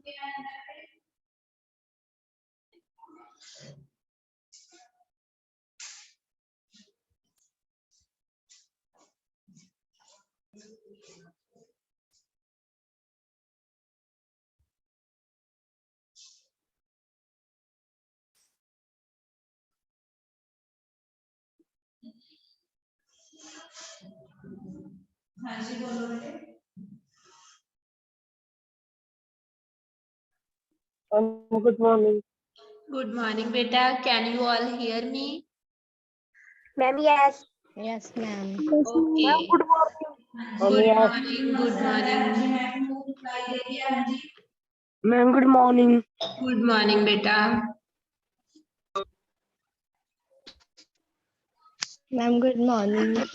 हाँ जी बोलो बेटे। Good morning. Good morning beta, can you all hear me? Ma'am, yes. Yes, ma'am. Okay. Ma'am, good morning. Good Yes. morning, good morning. Ma'am, good morning. Good morning beta. Ma'am, good morning. Good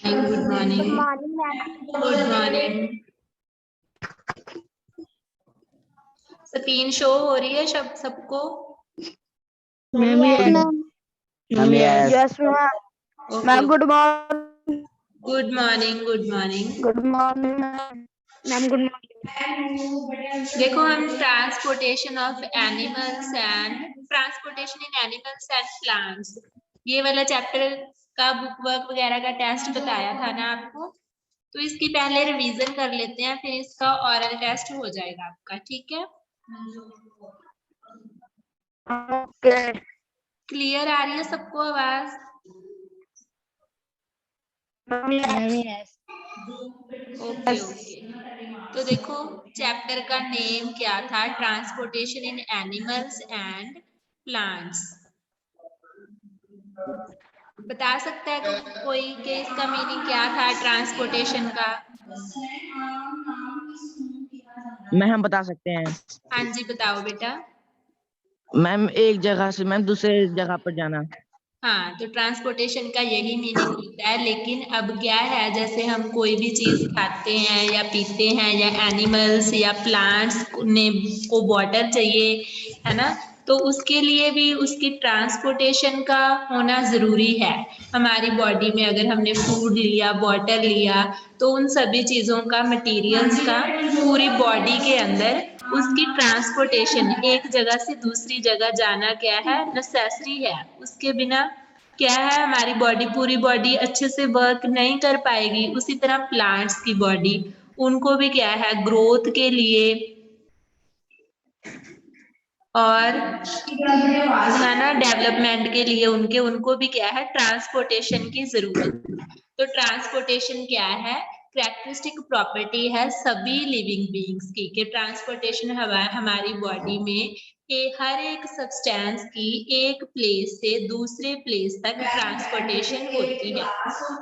Good morning. morning, ma'am. Good morning. Screen show हो रही है सबको? Ma'am, Yes, yes. ma'am. Yes. Yes, ma'am. Okay. Ma'am, good morning. Good morning, good morning. Good morning, ma'am. Ma'am, good morning. देखो हम transportation of animals and transportation in animals and plants, ये वाला chapter का book work वगैरह का test बताया था ना आपको, तो इसकी पहले रिवीजन कर लेते हैं, फिर इसका ऑरल टेस्ट हो जाएगा आपका, ठीक है? Okay. क्लियर आ रही है सबको आवाज? Ma'am, Ma'am, yes. yes. Okay okay. तो देखो चैप्टर का नेम क्या था, transportation in animals and plants. बता सकता है कोई कि इसका मीनिंग क्या था ट्रांसपोर्टेशन का? मैम हम बता सकते हैं। हाँ जी बताओ बेटा। मैम एक जगह से मैम दूसरे जगह पर जाना। हाँ, तो ट्रांसपोर्टेशन का यही मीनिंग होता है, लेकिन अब क्या है, जैसे हम कोई भी चीज खाते हैं या पीते हैं या एनिमल्स या प्लांट्स ने को वाटर चाहिए, है ना, तो उसके लिए भी उसकी ट्रांसपोर्टेशन का होना जरूरी है। हमारी बॉडी में अगर हमने फूड लिया, वाटर लिया, तो उन सभी चीजों का, मटेरियल्स का पूरी बॉडी के अंदर उसकी ट्रांसपोर्टेशन, एक जगह से दूसरी जगह जाना क्या है, नेसेसरी है। उसके बिना क्या है, हमारी बॉडी, पूरी बॉडी अच्छे से वर्क नहीं कर पाएगी। उसी तरह प्लांट्स की बॉडी, उनको भी क्या है, ग्रोथ के लिए और है ना, डेवलपमेंट के लिए उनको भी क्या है, ट्रांसपोर्टेशन की जरूरत है। तो ट्रांसपोर्टेशन क्या है, कैरेक्टरिस्टिक प्रॉपर्टी है सभी लिविंग बीइंग्स की, कि ट्रांसपोर्टेशन हमारी बॉडी में हर एक सब्सटेंस की एक प्लेस से दूसरे प्लेस तक ट्रांसपोर्टेशन होती है,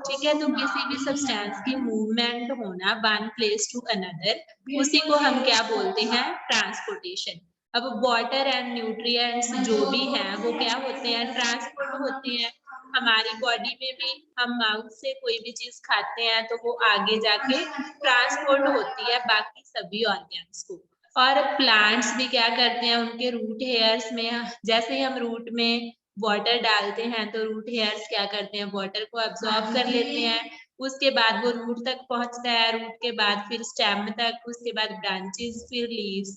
ठीक है? तो किसी भी सब्सटेंस की मूवमेंट होना वन प्लेस टू अनदर, उसी को हम क्या बोलते हैं, ट्रांसपोर्टेशन। अब वाटर एंड न्यूट्रिएंट्स जो भी हैं वो क्या होते हैं, ट्रांसपोर्ट होते हैं। हमारी बॉडी में भी हम माउथ से कोई भी चीज खाते हैं तो वो आगे जाके ट्रांसपोर्ट होती है बाकी सभी ऑर्गन्स को। और प्लांट्स भी क्या करते हैं, उनके रूट हेयर्स में, जैसे ही हम रूट में वाटर डालते हैं तो रूट हेयर्स क्या करते हैं, वाटर को अब्सॉर्ब कर लेते हैं, उसके बाद वो रूट तक पहुंचता है, रूट के बाद फिर स्टेम तक, उसके बाद ब्रांचेस, फिर लीव्स,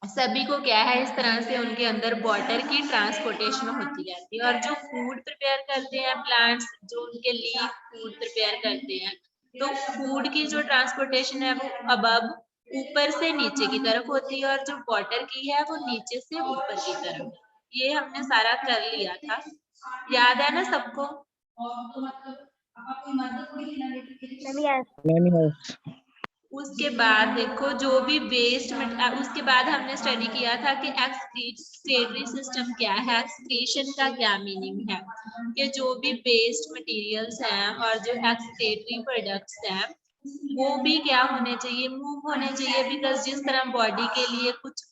सभी को क्या है, इस तरह से उनके अंदर वाटर की ट्रांसपोर्टेशन होती रहती है। और जो फूड प्रिपेयर करते हैं प्लांट्स, जो उनके लीफ फूड प्रिपेयर करते हैं, तो फूड की जो ट्रांसपोर्टेशन है वो अबव, ऊपर से नीचे की तरफ होती है, और जो वाटर की है वो नीचे से ऊपर की तरफ। ये हमने सारा कर लिया था, याद है ना सबको? Ma'am, yes. Ma'am yes. उसके बाद देखो जो भी वेस्ट, उसके बाद हमने स्टडी किया था कि एक्सक्रीटरी सिस्टम क्या है, एक्सक्रीशन का क्या मीनिंग है, कि जो भी वेस्ट मटेरियल्स हैं और जो एक्सक्रीटरी प्रोडक्ट्स हैं वो भी क्या होने चाहिए, मूव होने चाहिए। बिकॉज जिस तरह बॉडी के लिए कुछ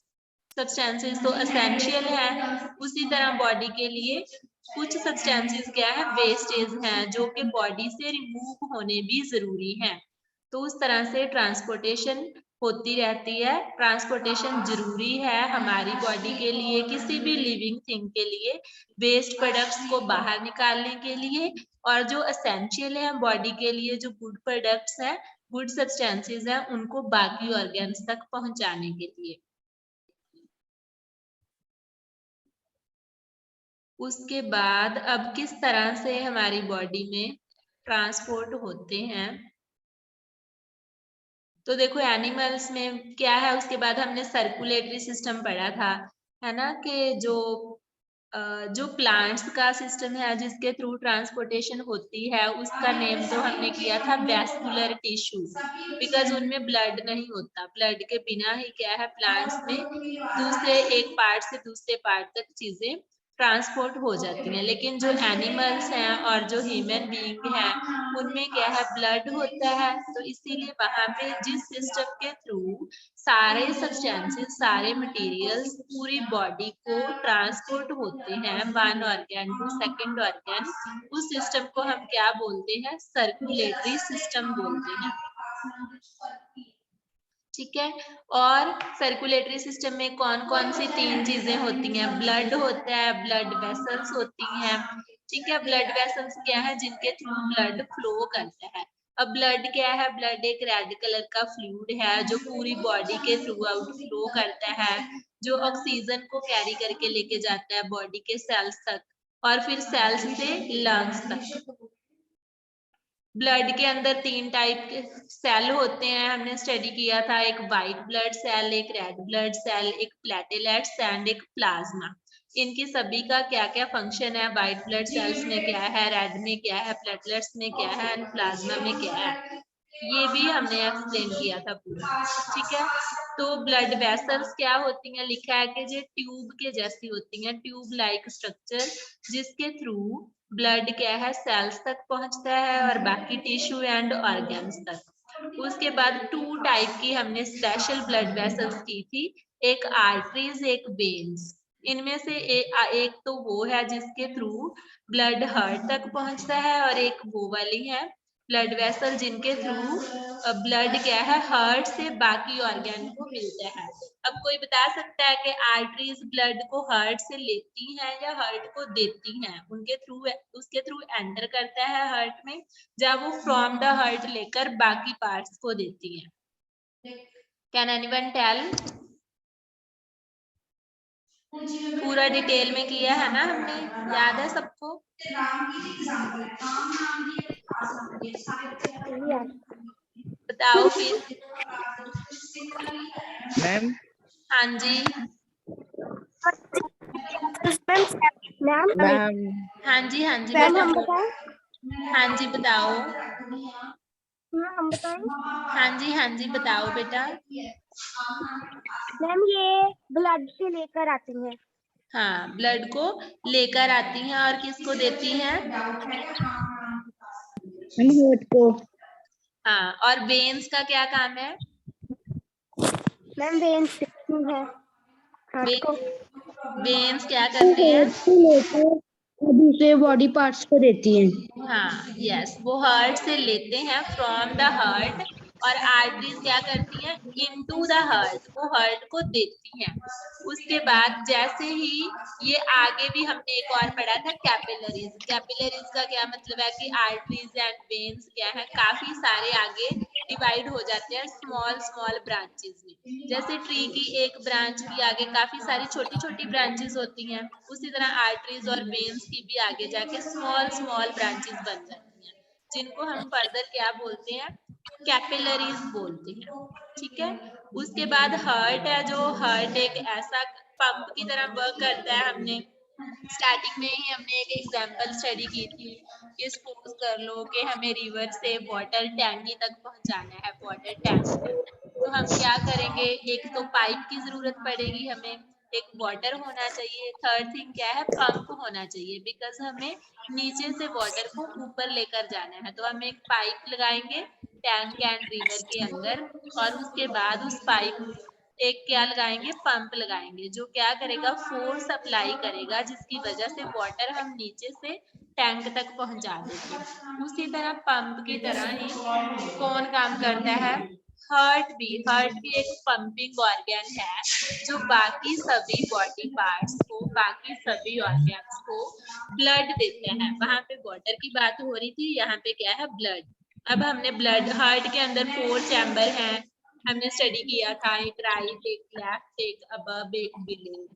सब्सटेंसेस तो एसेंशियल है, उसी तरह बॉडी के लिए कुछ सब्सटेंसेस क्या है, वेस्टेज हैं, जो कि बॉडी से रिमूव होने भी जरूरी है। तो उस तरह से ट्रांसपोर्टेशन होती रहती है। ट्रांसपोर्टेशन जरूरी है हमारी बॉडी के लिए, किसी भी लिविंग थिंग के लिए, वेस्ट प्रोडक्ट्स को बाहर निकालने के लिए, और जो एसेंशियल है बॉडी के लिए, जो गुड प्रोडक्ट्स हैं गुड सब्सटेंसेस हैं उनको बाकी ऑर्गन्स तक पहुंचाने के लिए। उसके बाद अब किस तरह से हमारी बॉडी में ट्रांसपोर्ट होते हैं, तो देखो एनिमल्स में क्या है, उसके बाद हमने सर्कुलेटरी सिस्टम पढ़ा था, है ना, कि जो प्लांट्स का सिस्टम है जिसके थ्रू ट्रांसपोर्टेशन होती है उसका नेम तो हमने किया था वैस्कुलर टिश्यू, बिकॉज उनमें ब्लड नहीं होता, ब्लड के बिना ही क्या है प्लांट्स में दूसरे एक पार्ट से दूसरे पार्ट तक चीजें ट्रांसपोर्ट हो जाती हैं। लेकिन जो एनिमल्स हैं और जो ह्यूमन बीइंग हैं उनमें क्या है ब्लड होता है, तो इसीलिए वहां पे जिस सिस्टम के थ्रू सारे सब्सटेंसेस सारे मटेरियल्स पूरी बॉडी को ट्रांसपोर्ट होते हैं one organ to second organ, उस सिस्टम को हम क्या बोलते हैं, सर्कुलेटरी सिस्टम बोलते हैं। ठीक है, और सर्कुलेटरी सिस्टम में कौन कौन सी 3 चीजें होती हैं, ब्लड होता है, ब्लड वेसल्स होती हैं। ठीक है, ब्लड वेसल्स क्या है, जिनके थ्रू ब्लड फ्लो करता है। अब ब्लड क्या है, ब्लड एक रेड कलर का फ्लूइड है जो पूरी बॉडी के थ्रू आउट फ्लो करता है, जो ऑक्सीजन को कैरी करके लेके जाता है बॉडी के सेल्स तक और फिर सेल्स से लंग्स तक। ब्लड के अंदर 3 टाइप के सेल होते हैं, हमने स्टडी किया था, एक वाइट ब्लड सेल, एक रेड ब्लड सेल, एक प्लेटलेट्स एंड एक प्लाज्मा। इनकी सभी का क्या क्या फंक्शन है, वाइट ब्लड सेल्स में क्या है, रेड में क्या है, प्लेटलेट्स में क्या है एंड प्लाज्मा में क्या है, ये भी हमने एक्सप्लेन किया था पूरा। ठीक है, तो ब्लड वेसल्स क्या होती हैं, लिखा है कि ये ट्यूब के जैसी होती हैं, ट्यूब लाइक स्ट्रक्चर, जिसके थ्रू ब्लड क्या है सेल्स तक पहुंचता है और बाकी टिश्यू एंड ऑर्गन्स तक। उसके बाद 2 टाइप की हमने स्पेशल ब्लड वेसल्स की थी, एक आर्टरीज एक वेन्स। इनमें से एक तो वो है जिसके थ्रू ब्लड हार्ट तक पहुंचता है और एक वो वाली है ब्लड वेसल जिनके थ्रू ब्लड क्या है हार्ट से बाकी ऑर्गन को मिलता है। अब कोई बता सकता है कि आर्टरीज ब्लड को हार्ट से लेती हैं या हार्ट को देती हैं, उनके थ्रू उसके थ्रू एंटर करता है हार्ट में, जब वो फ्रॉम द हार्ट लेकर बाकी पार्ट्स को देती हैं। Can anyone tell? पूरा डिटेल में किया है ना हमने, याद है सबको? बताओ फिर। मैम हाँ जी, मैम मैम हाँ जी, हाँ जी मैम हम बेटा, बताएं? हाँ जी बताओ। हम बताएं? हाँ जी, हाँ जी बताओ बेटा। मैम ये ब्लड से लेकर आती हैं। हाँ, ब्लड को लेकर आती हैं और किसको देती हैं? हार्ट को। हाँ, और वेन्स का क्या काम है? मैम वेन्स है हार्ट को। वेन्स क्या करते हैं? दूसरे बॉडी पार्ट्स को देती हैं। हाँ यस, वो हार्ट से लेते हैं फ्रॉम द हार्ट, और आर्टरीज क्या करती हैं, इनटू द हार्ट, वो हार्ट को देती हैं। उसके बाद जैसे ही ये आगे भी हमने एक और पढ़ा था कैपिलरीज। कैपिलरीज का क्या मतलब है कि आर्टरीज एंड वेन्स क्या है काफी सारे आगे डिवाइड हो जाते हैं स्मॉल स्मॉल ब्रांचेस में। जैसे ट्री की एक ब्रांच भी आगे काफी सारी छोटी छोटी ब्रांचेस होती हैं, उसी तरह आर्टरीज और वेन्स की भी आगे जाके स्मॉल स्मॉल ब्रांचेस बन जाती हैं, जिनको हम फर्दर क्या बोलते हैं, कैपिलरीज बोलते हैं। ठीक है, उसके बाद हार्ट है, जो हार्ट एक ऐसा पंप की तरह वर्क करता है। हमने स्टार्टिंग में ही हमने एक एग्जांपल स्टडी की थी कि सपोज कर लो कि हमें रिवर से वाटर टैंकी तक पहुंचाना है, वाटर टैंक तक, तो हम क्या करेंगे, एक तो पाइप की जरूरत पड़ेगी हमें, एक वाटर होना चाहिए, थर्ड थिंग क्या है, पंप होना चाहिए, बिकॉज हमें नीचे से वाटर को ऊपर लेकर जाना है। तो हम एक पाइप लगाएंगे टैंक एंड रिवर के अंदर, और उसके बाद उस पाइप एक क्या लगाएंगे, पंप लगाएंगे, जो क्या करेगा, फोर्स अप्लाई करेगा, जिसकी वजह से वाटर हम नीचे से टैंक तक पहुंचा देंगे। उसी तरह पंप की तरह ही कौन काम करता है, हार्ट भी एक पंपिंग ऑर्गन है, जो बाकी सभी बॉडी पार्ट्स को, बाकी सभी ऑर्गन्स को ब्लड देते हैं। वहां पे वाटर की बात हो रही थी, यहाँ पे क्या है, ब्लड। अब हमने ब्लड हार्ट के अंदर 4 चैम्बर हैं, हमने स्टडी किया था, एक राइट, एक लेफ्ट, एक अबव, एक बिलो।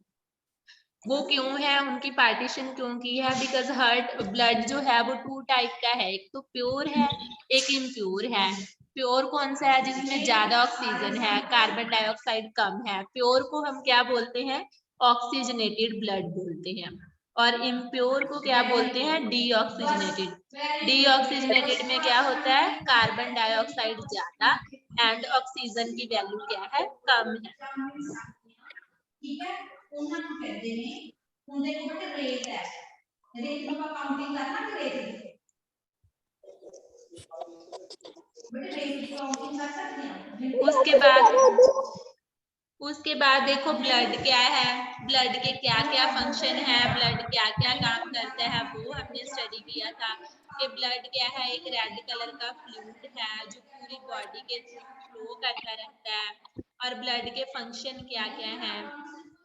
वो क्यों है, उनकी पार्टीशन क्यों की है? बिकॉज हार्ट ब्लड जो है वो 2 टाइप का है, एक तो प्योर है, एक इम्प्योर है। प्योर कौन सा है? जिसमें ज्यादा ऑक्सीजन है, कार्बन डाइऑक्साइड कम है, प्योर को हम क्या बोलते हैं? ऑक्सीजनेटेड ब्लड बोलते हैं। और इम्प्योर को क्या बोलते हैं? डीऑक्सीजनेटेड। डीऑक्सीजनेटेड में क्या होता है? कार्बन डाइऑक्साइड ज्यादा एंड ऑक्सीजन की वैल्यू क्या है? कम है। ठीक है, ਉਹਨਾਂ ਨੂੰ ਕਹਿੰਦੇ ਨੇ ਹੁਣ ਦੇਖੋ ਬੇਟੇ ਰੇਤ ਹੈ, ਰੇਤ ਨੂੰ ਆਪਾਂ ਕਾਊਂਟਿੰਗ ਕਰਨਾ ਕਿ ਰੇਤ ਦੀ ਬੇਟੇ ਰੇਤ ਦੀ काउंटिंग कर सकते हैं। उसके बाद देखो ब्लड क्या है, ब्लड के क्या क्या फंक्शन है, ब्लड क्या क्या काम करता है, वो हमने स्टडी किया था कि ब्लड क्या है? एक रेड कलर का फ्लूइड है जो पूरी बॉडी के थ्रू फ्लो करता रहता है। और ब्लड के फंक्शन क्या क्या है?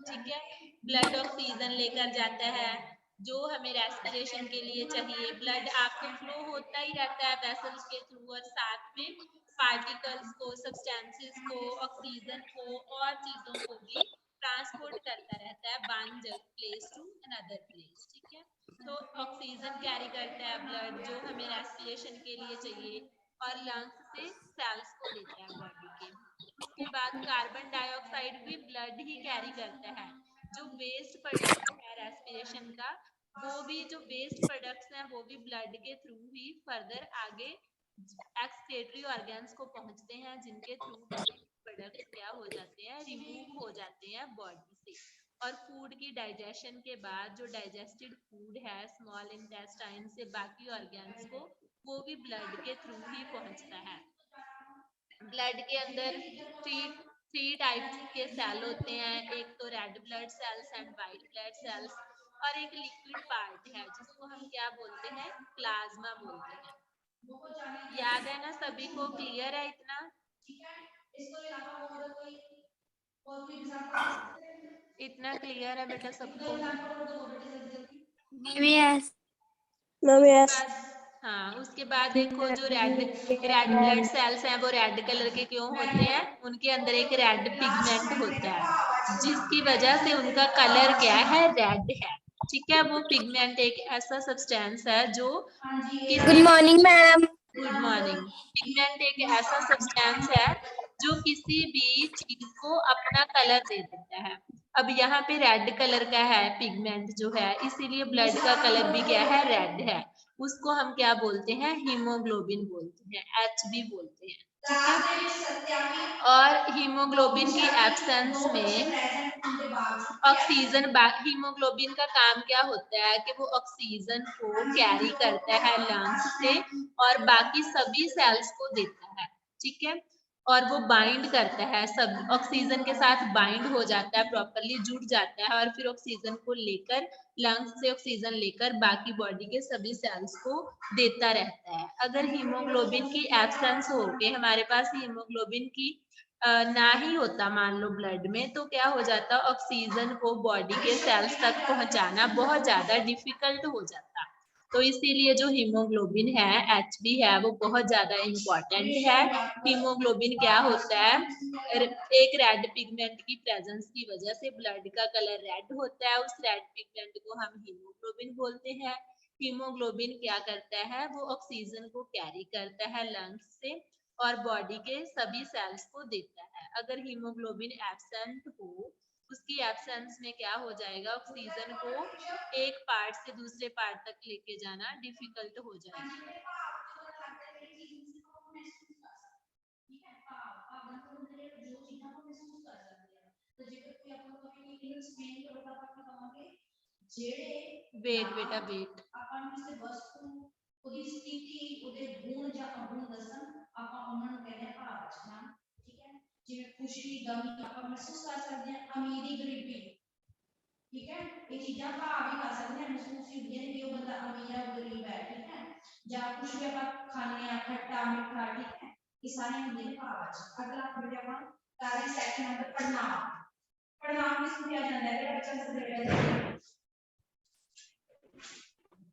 ठीक है, ब्लड ऑक्सीजन लेकर जाता है जो हमें रेस्पिरेशन के लिए चाहिए। ब्लड आपको फ्लो होता ही रहता है वेसल्स के थ्रू, और साथ में पार्टिकल्स को, सब्सटेंसेस को, ऑक्सीजन को और चीजों को भी ट्रांसपोर्ट करता रहता है one place to another place. ठीक है, तो ऑक्सीजन कैरी करता है ब्लड जो हमें रेस्पिरेशन के लिए चाहिए, और लंग्स से सेल्स को देता है बॉडी के। उसके बाद कार्बन डाइऑक्साइड भी ब्लड ही कैरी करता है। जो वेस्ट प्रोडक्ट है रेस्पिरेशन का, वो भी जो वेस्ट प्रोडक्ट्स हैं वो भी ब्लड के थ्रू ही फर्दर आगे एक्सक्रीटरी ऑर्गन्स को पहुंचते हैं, जिनके थ्रू प्रोडक्ट्स क्या हो जाते हैं? रिमूव हो जाते हैं बॉडी से। और फूड की डाइजेशन के बाद जो डाइजेस्टेड फूड है स्मॉल इंटेस्टाइन से बाकी ऑर्गन्स को, वो भी ब्लड के थ्रू ही पहुंचता है। ब्लड के अंदर थ्री टाइप्स के सेल होते हैं, एक तो red blood cells and white blood cells, और एक लिक्विड पार्ट है जिसको हम क्या बोलते हैं? प्लाज्मा बोलते हैं। याद है ना सभी को? क्लियर है इतना? इतना क्लियर है बेटा सबको? Yes. हाँ, उसके बाद देखो जो रेड ब्लड सेल्स हैं वो रेड कलर के क्यों होते हैं? उनके अंदर एक रेड पिगमेंट होता है जिसकी वजह से उनका कलर क्या है? रेड है। ठीक है, वो पिगमेंट एक ऐसा सब्सटेंस है जो Good morning, ma'am. Good morning. Pigment एक ऐसा सब्सटेंस है जो किसी भी चीज को अपना कलर दे देता है। अब यहाँ पे रेड कलर का है पिगमेंट जो है, इसीलिए ब्लड का कलर भी क्या है? रेड है। उसको हम क्या बोलते हैं? हीमोग्लोबिन बोलते हैं, HB बोलते हैं। ठीक है, और हीमोग्लोबिन की एब्सेंस में ऑक्सीजन, हीमोग्लोबिन का काम क्या होता है कि वो ऑक्सीजन को कैरी करता है लंग्स से और बाकी सभी सेल्स को देता है। ठीक है, और वो बाइंड करता है, सब ऑक्सीजन के साथ बाइंड हो जाता है, प्रॉपरली जुड़ जाता है, और फिर ऑक्सीजन को लेकर लंग्स से ऑक्सीजन लेकर बाकी बॉडी के सभी सेल्स को देता रहता है। अगर हीमोग्लोबिन की एब्सेंस हो के हमारे पास हीमोग्लोबिन की ना ही होता मान लो ब्लड में, तो क्या हो जाता? ऑक्सीजन को बॉडी के सेल्स तक पहुंचाना बहुत ज्यादा डिफिकल्ट हो जाता। तो इसीलिए जो हीमोग्लोबिन है, HB है, वो बहुत ज्यादा इम्पोर्टेंट है। हीमोग्लोबिन क्या होता है? एक रेड पिगमेंट की प्रेजेंस की वजह से ब्लड का कलर रेड होता है, उस रेड पिगमेंट को हम हीमोग्लोबिन बोलते हैं। हीमोग्लोबिन क्या करता है? वो ऑक्सीजन को कैरी करता है लंग्स से और बॉडी के सभी सेल्स को देता है। अगर हीमोग्लोबिन एब्सेंट हो, उसकी एब्सेंस में क्या हो जाएगा? ऑक्सीजन को एक पार्ट से दूसरे पार्ट तक लेके जाना डिफिकल्ट हो जाएगा। वेट बेटा वेट। ਉਹਦੀ ਸਥਿਤੀ, ਉਹਦੇ ਗੁਣ ਜਾਂ ਅਵਗੁਣ ਦੱਸਣ, ਆਪਾਂ ਉਹਨਾਂ ਨੂੰ ਕਹਿੰਦੇ ਆ ਭਾਵਨਾ। ਠੀਕ ਹੈ, ਜਿਵੇਂ ਖੁਸ਼ੀ, ਗਮੀ ਆਪਾਂ ਮਹਿਸੂਸ ਕਰ ਸਕਦੇ ਹਾਂ, ਅਮੀਰੀ, ਗਰੀਬੀ। ਠੀਕ ਹੈ, ਇਹ ਚੀਜ਼ਾਂ ਭਾਵ ਹੀ ਕਰ ਸਕਦੇ ਹਾਂ, ਮਹਿਸੂਸ ਹੀ ਹੁੰਦੀਆਂ ਨੇ ਕਿ ਉਹ ਬੰਦਾ ਅਮੀਰ ਹੈ, ਉਹ ਗਰੀਬ ਹੈ। ਠੀਕ ਹੈ, ਜਾਂ ਕੁਝ ਵੀ ਆਪਾਂ ਖਾਣੇ ਆ, ਖੱਟਾ ਮਿੱਠਾ। ਠੀਕ ਹੈ, ਇਹ ਸਾਰੇ ਹੁੰਦੇ ਨੇ ਭਾਵਾਂ ਚ। ਅਗਲਾ ਬੇਟਾ ਆਪਾਂ 42 ਨੰਬਰ ਪੜਨਾਮ। ਪੜਨਾਮ ਕਿਸ ਨੂੰ ਕਿਹਾ ਜਾਂਦਾ ਹੈ? ਬੱਚਾ ਸਭ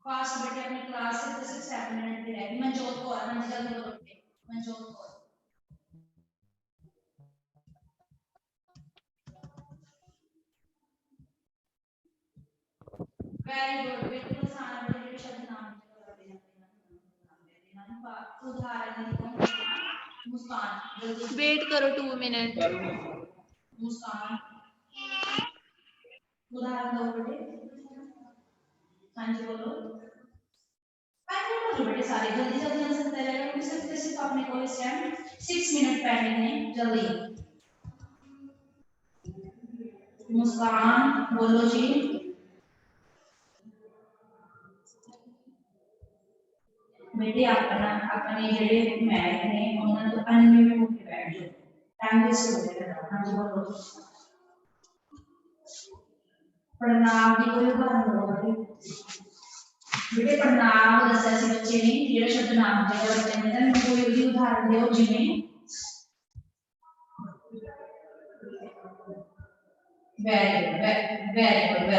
पास बेटे अपनी क्लास से 6 मिनट की रहेगी। मनजोत कौर, हाँ जी जल्दी बोलो। वेरी गुड, बिल्कुल आसान है बेटे, शब्द नाम उदाहरण मुस्कान। वेट करो 2 मिनट। मुस्कान उदाहरण दो बेटे। हाँ जी बोलो। बेटे सारे जल्दी जल्दी आंसर दे रहे हो, सिर्फ अपने को इस टाइम 6 मिनट पेंडिंग है, जल्दी। मुस्कान बोलो जी। बेटे अपने जेडे मैथ ने उन्होंने तो अनम्यूट होके बैठ जाओ, टाइम वेस्ट हो जाएगा। हाँ जी बोलो। प्रणाम की कोई उदाहरण दो बेटे, प्रणाम दस्या से बच्चे ने जेड़ा शब्द नाम के वर्ते हैं ना, कोई भी उदाहरण दो जिन्हें। Very good.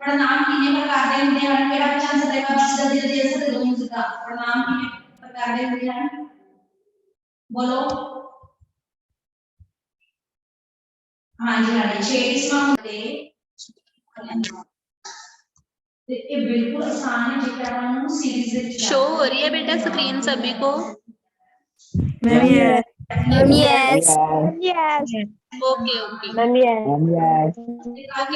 प्रणाम कितने प्रकार के होते हैं, केड़ा बच्चा आंसर देगा, बस जल्दी जल्दी आंसर दो मुझे का। प्रणाम कितने प्रकार के होते हैं बोलो। हाँ जी 6वां होते ये बिल्कुल आसान है, जेकर हम सीरीज शो हो रही है बेटा स्क्रीन सभी को। Yes. Okay okay okay.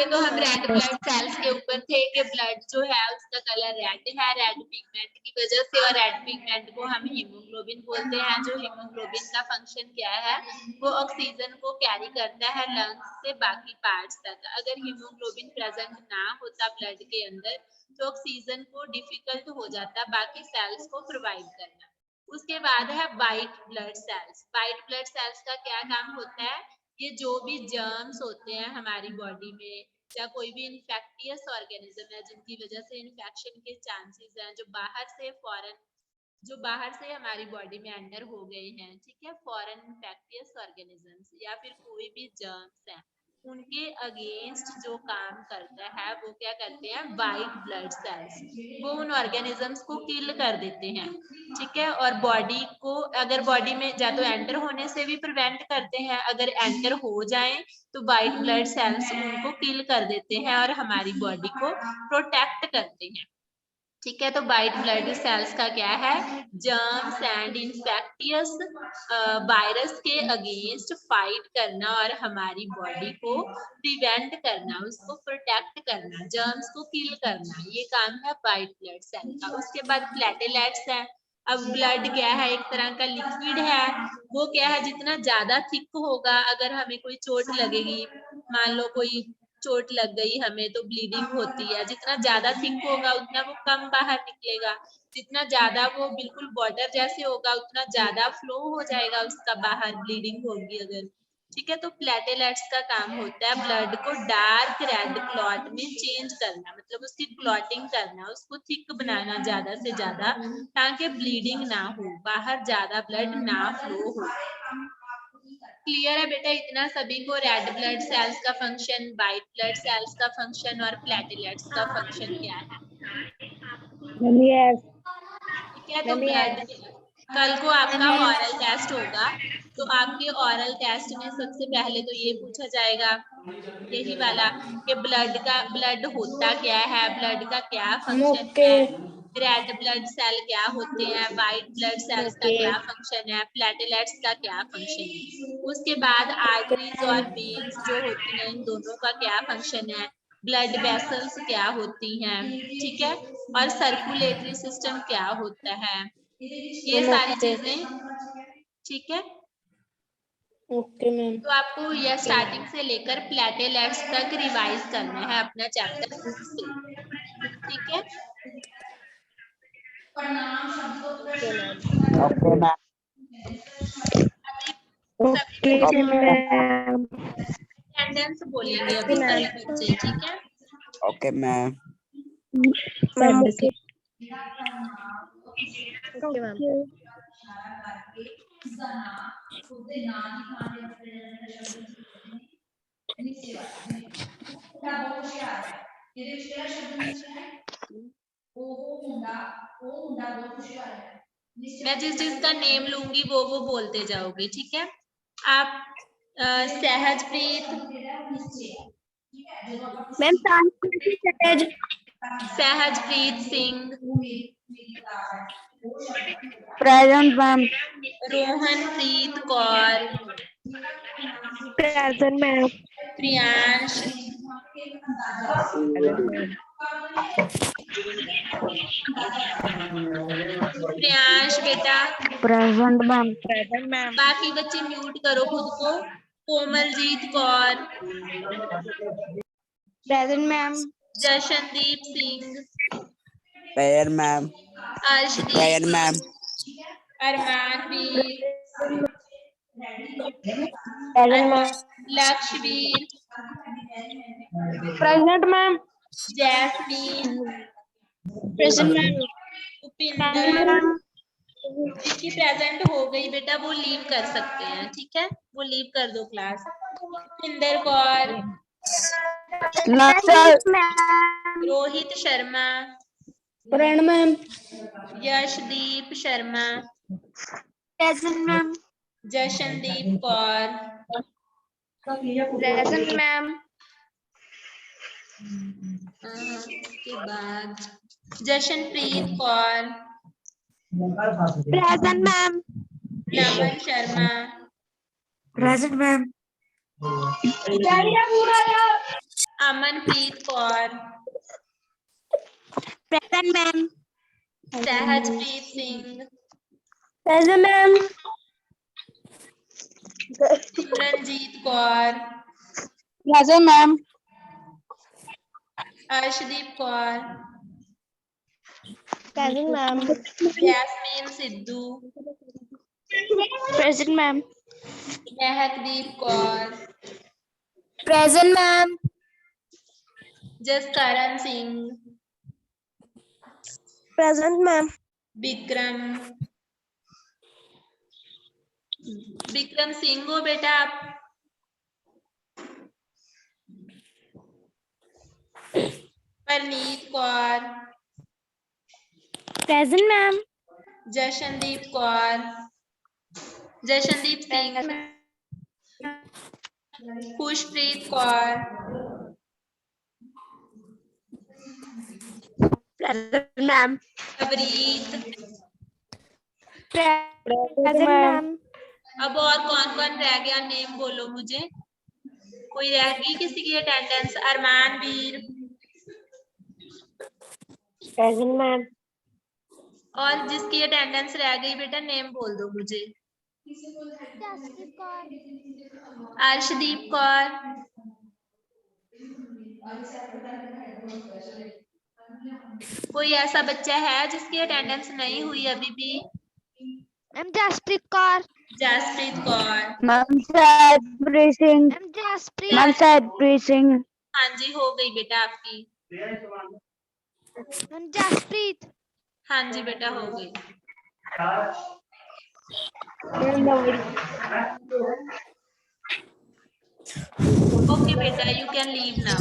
तो हम रेड ब्लड सेल्स के ऊपर थे कि ब्लड जो है उसका कलर रेड है, रेड पिगमेंट की वजह से, और रेड पिगमेंट को हम हीमोग्लोबिन बोलते हैं। जो हीमोग्लोबिन का फंक्शन क्या है, वो ऑक्सीजन को कैरी करता है लंग्स से बाकी पार्ट्स तक। अगर हीमोग्लोबिन प्रेजेंट ना होता ब्लड के अंदर तो ऑक्सीजन को डिफिकल्ट हो जाता बाकी सेल्स को प्रोवाइड करना। उसके बाद है white blood cells. White blood cells का क्या काम होता है, ये जो भी जर्म्स होते हैं हमारी बॉडी में या कोई भी इन्फेक्टियस ऑर्गेनिज्म है जिनकी वजह से इन्फेक्शन के चांसेस हैं, जो बाहर से हमारी बॉडी में एंटर हो गए हैं, ठीक है, फॉरेन इन्फेक्टियस ऑर्गेनिजम्स या फिर कोई भी जर्म्स हैं, उनके अगेंस्ट जो काम करता है वो क्या करते हैं, वाइट ब्लड सेल्स, वो उन ऑर्गेनिजम्स को किल कर देते हैं, ठीक है। और बॉडी को अगर बॉडी में या तो एंटर होने से भी प्रिवेंट करते हैं, अगर एंटर हो जाए तो वाइट ब्लड सेल्स उनको किल कर देते हैं और हमारी बॉडी को प्रोटेक्ट करते हैं, ठीक है। तो वाइट ब्लड सेल्स का क्या है, जर्म्स एंड इन्फेक्टियस वायरस के अगेंस्ट फाइट करना और हमारी बॉडी को प्रिवेंट करना, उसको प्रोटेक्ट करना, जर्म्स को किल करना, ये काम है वाइट ब्लड सेल का। उसके बाद प्लेटलेट्स है। अब ब्लड क्या है, एक तरह का लिक्विड है, वो क्या है, जितना ज्यादा थिक होगा, अगर हमें कोई चोट लगेगी, मान लो कोई चोट लग गई हमें तो ब्लीडिंग होती है, जितना ज्यादा थिक होगा उतना वो कम बाहर निकलेगा, जितना ज्यादा वो बिल्कुल वाटर जैसे होगा उतना ज्यादा फ्लो हो जाएगा उसका बाहर, ब्लीडिंग होगी अगर, ठीक है। तो प्लेटलेट्स का काम होता है ब्लड को डार्क रेड क्लॉट में चेंज करना, मतलब उसकी क्लॉटिंग करना, उसको थिक बनाना ज्यादा से ज्यादा, ताकि ब्लीडिंग ना हो, बाहर ज्यादा ब्लड ना फ्लो हो। क्लियर है बेटा इतना सभी को, रेड ब्लड सेल्स का फंक्शन, वाइट ब्लड सेल्स का फंक्शन और प्लेटलेट्स का फंक्शन क्या है, ठीक है। तो ब्लड कल को आपका ऑरल टेस्ट होगा, तो आपके ऑरल टेस्ट में सबसे पहले तो ये पूछा जाएगा, यही वाला, कि ब्लड होता क्या है, ब्लड का क्या फंक्शन है, रेड ब्लड सेल क्या होते हैं, वाइट ब्लड सेल्स का क्या फंक्शन है, प्लेटलेट्स का क्या फंक्शन है। उसके बाद आर्टरीज और वेन्स जो होती हैं, इन दोनों का क्या फंक्शन है, ब्लड वेसल्स क्या होती हैं, ठीक है, और सर्कुलेटरी सिस्टम क्या होता है, ये सारी चीजें, ठीक है। Okay ma'am. तो आपको यह स्टार्टिंग से लेकर प्लेटलेट्स तक रिवाइज करना है अपना चैप्टर बुक से, ठीक है। Okay ma'am. अटेंडेंस बोलेंगे अभी सभी बच्चे, ठीक है। Okay ma'am. Ma'am okay. ਉਹ ਮੁੰਡਾ ਬਹੁਤ ਹੁਸ਼ਿਆਰ ਹੈ, मैं जिस जिसका नेम लूंगी वो बोलते जाओगे, ठीक है। आप Sahajpreet, ma'am Sahajpreet Sahajpreet Singh, present ma'am. Rohanpreet Kaur, present ma'am. Priyansh, Priyansh बेटा, प्रेजेंट मैम। Present ma'am. बाकी बच्चे म्यूट करो खुद को। Komaljeet Kaur, present ma'am. Jashandeep Singh, present ma'am. Arshdeep, present ma'am. Armanveer, present ma'am. Lakshyaveer, present ma'am. Jasmine, present ma'am. Upinder. जिसकी प्रेजेंट हो गई बेटा वो लीव कर सकते हैं, ठीक है, वो लीव कर दो class. Upinder Kaur, Rohit Sharma, present ma'am. Yashdeep Sharma, present ma'am. Jashandeep Kaur, present ma'am. उसके बाद Jashanpreet Kaur, present ma'am. Naman Sharma, present ma'am. Amanpreet Kaur, present ma'am. Sahajpreet Singh, present ma'am. Simranjeet Kaur, present ma'am. Arshdeep Kaur, present ma'am. Yasmeen Sidhu, present ma'am. Mehakdeep Kaur, present ma'am. Jaskaran Singh, present ma'am. Vikram, Vikram Singh हो बेटा आप। Parneet Kaur, present ma'am. Jashandeep Kaur, Jashandeep Singh, Khushpreet Kaur, present ma'am. Avreet. Present ma'am. अब और कौन कौन रह गया, नेम बोलो मुझे। कोई रह गई किसी की अटेंडेंस? अरमानवीर, present ma'am. और जिसकी अटेंडेंस रह गई बेटा नेम बोल दो मुझे। अर्शदीप कौर, कोई ऐसा बच्चा है जिसकी अटेंडेंस नहीं हुई अभी भी? Ma'am Jaspreet Kaur. Jaspreet Kaur, ma'am Sahajpreet Singh. Ma'am Jaspreet. Ma'am Sahajpreet Singh. हाँ जी हो गई बेटा आपकी। मैम जसप्रीत। हाँ जी बेटा हो गई। Okay beta, you can leave now.